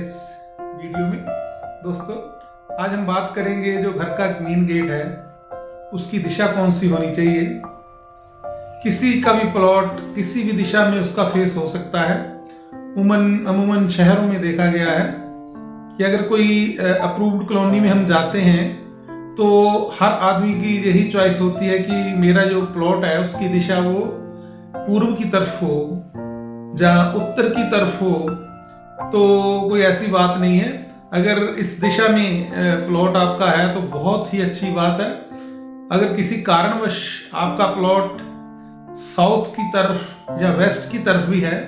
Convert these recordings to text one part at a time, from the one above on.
इस वीडियो में। दोस्तों, आज हम बात करेंगे जो घर का मेन गेट है उसकी दिशा कौन सी होनी चाहिए। किसी का भी प्लॉट किसी भी दिशा में उसका फेस हो सकता है। अमूमन शहरों में देखा गया है कि अगर कोई अप्रूव्ड कॉलोनी में हम जाते हैं तो हर आदमी की यही चॉइस होती है कि मेरा जो प्लॉट है उसकी दिशा वो पूर्व की तरफ हो या उत्तर की तरफ हो। तो कोई ऐसी बात नहीं है। अगर इस दिशा में प्लॉट आपका है तो बहुत ही अच्छी बात है। अगर किसी कारणवश आपका प्लॉट साउथ की तरफ या वेस्ट की तरफ भी है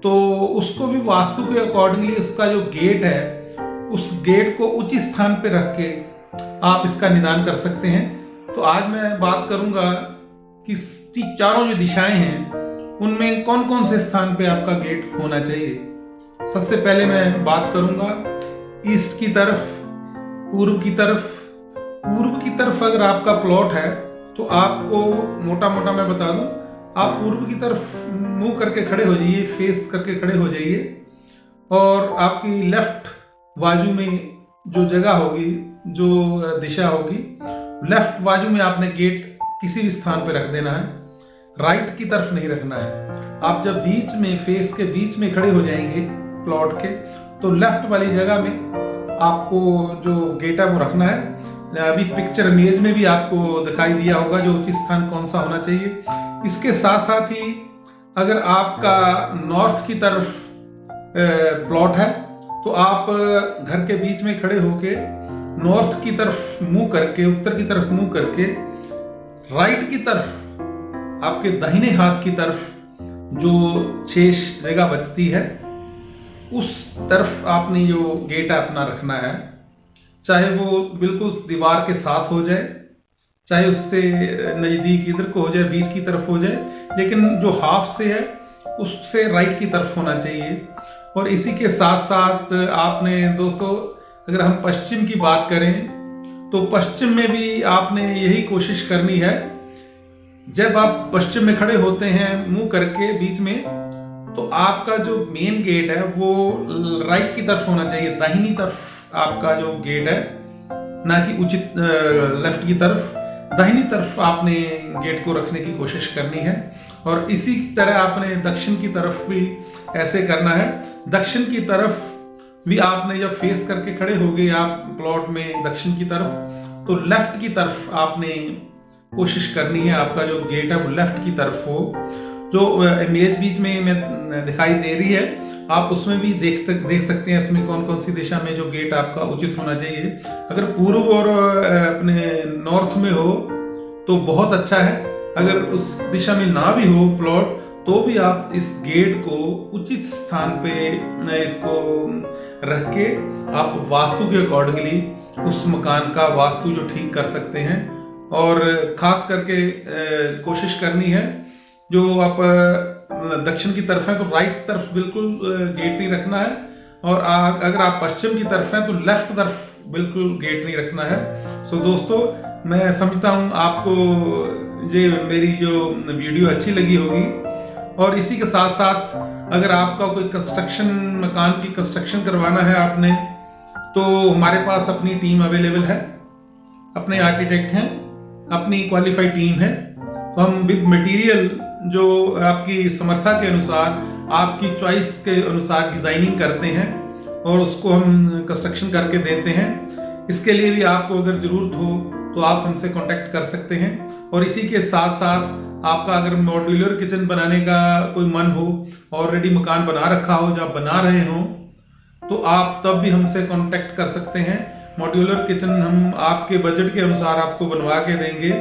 तो उसको भी वास्तु के अकॉर्डिंगली उसका जो गेट है उस गेट को उचित स्थान पे रख के आप इसका निदान कर सकते हैं। तो आज मैं बात करूंगा कि चारों जो दिशाएं हैं उनमें कौन कौन से स्थान पे आपका गेट होना चाहिए। सबसे पहले मैं बात करूंगा ईस्ट की तरफ, पूर्व की तरफ। पूर्व की तरफ अगर आपका प्लॉट है तो आपको मोटा मोटा मैं बता दूं, आप पूर्व की तरफ मुंह करके खड़े हो जाइए, फेस करके खड़े हो जाइए और आपकी लेफ्ट बाजू में जो जगह होगी, जो दिशा होगी, लेफ्ट बाजू में आपने गेट किसी भी स्थान पर रख देना है। राइट की तरफ नहीं रखना है। आप जब बीच में फेस के बीच में खड़े हो जाएंगे प्लॉट के तो लेफ्ट वाली जगह में आपको जो गेट है वो रखना है। अभी पिक्चर इमेज में भी आपको दिखाई दिया होगा जो उचित स्थान कौन सा होना चाहिए। इसके साथ साथ ही अगर आपका नॉर्थ की तरफ प्लॉट है तो आप घर के बीच में खड़े होके नॉर्थ की तरफ मुंह करके, उत्तर की तरफ मुंह करके, राइट की तरफ आपके दाहिने हाथ की तरफ जो शेष जगह बचती है उस तरफ आपने जो गेट अपना रखना है। चाहे वो बिल्कुल दीवार के साथ हो जाए, चाहे उससे नजदीक इधर को हो जाए, बीच की तरफ हो जाए, लेकिन जो हाफ से है उससे राइट की तरफ होना चाहिए। और इसी के साथ साथ आपने दोस्तों, अगर हम पश्चिम की बात करें तो पश्चिम में भी आपने यही कोशिश करनी है। जब आप पश्चिम में खड़े होते हैं मुंह करके बीच में, तो आपका जो मेन गेट है वो राइट की तरफ होना चाहिए, दाहिनी तरफ आपका जो गेट है, ना कि उचित लेफ्ट की तरफ। दाहिनी तरफ आपने गेट को रखने की कोशिश करनी है। और इसी तरह आपने दक्षिण की तरफ भी ऐसे करना है। दक्षिण की तरफ भी आपने जब फेस करके खड़े हो गए आप प्लॉट में दक्षिण की तरफ, तो लेफ्ट की तरफ आपने कोशिश करनी है आपका जो गेट है वो लेफ्ट की तरफ हो। जो इमेज बीच में दिखाई दे रही है आप उसमें भी देख सकते हैं इसमें कौन कौन सी दिशा में जो गेट आपका उचित होना चाहिए। अगर पूर्व और अपने नॉर्थ में हो तो बहुत अच्छा है। अगर उस दिशा में ना भी हो प्लॉट तो भी आप इस गेट को उचित स्थान पे इसको रख के आप वास्तु के अकॉर्डिंगली उस मकान का वास्तु जो ठीक कर सकते हैं। और खास करके कोशिश करनी है जो आप दक्षिण की तरफ है तो राइट तरफ बिल्कुल गेट नहीं रखना है, और अगर आप पश्चिम की तरफ हैं तो लेफ्ट तरफ बिल्कुल गेट नहीं रखना है। सो दोस्तों, मैं समझता हूँ आपको ये मेरी जो वीडियो अच्छी लगी होगी। और इसी के साथ साथ अगर आपका कोई कंस्ट्रक्शन, मकान की कंस्ट्रक्शन करवाना है आपने, तो हमारे पास अपनी टीम अवेलेबल है, अपने आर्किटेक्ट हैं, अपनी क्वालिफाइड टीम है। तो हम विद मटेरियल जो आपकी समर्था के अनुसार, आपकी चॉइस के अनुसार डिजाइनिंग करते हैं और उसको हम कंस्ट्रक्शन करके देते हैं। इसके लिए भी आपको अगर जरूरत हो तो आप हमसे कांटेक्ट कर सकते हैं। और इसी के साथ साथ आपका अगर मॉड्यूलर किचन बनाने का कोई मन हो, ऑलरेडी मकान बना रखा हो, जब बना रहे हो, तो आप तब भी हमसे कांटेक्ट कर सकते हैं। मॉड्यूलर किचन हम आपके बजट के अनुसार आपको बनवा के देंगे।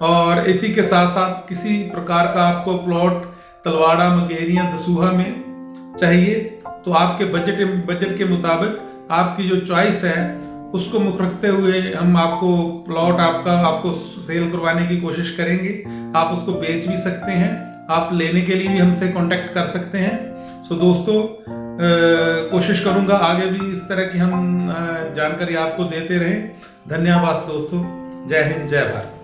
और इसी के साथ साथ किसी प्रकार का आपको प्लॉट तलवाड़ा, मकेरिया, दसूहा में चाहिए तो आपके बजट के मुताबिक आपकी जो चॉइस है उसको मुख्य रखते हुए हम आपको प्लॉट आपको सेल करवाने की कोशिश करेंगे। आप उसको बेच भी सकते हैं, आप लेने के लिए भी हमसे कांटेक्ट कर सकते हैं। सो दोस्तों, कोशिश करूंगा आगे भी इस तरह की हम जानकारी आपको देते रहें। धन्यवाद दोस्तों। जय हिंद, जय भारत।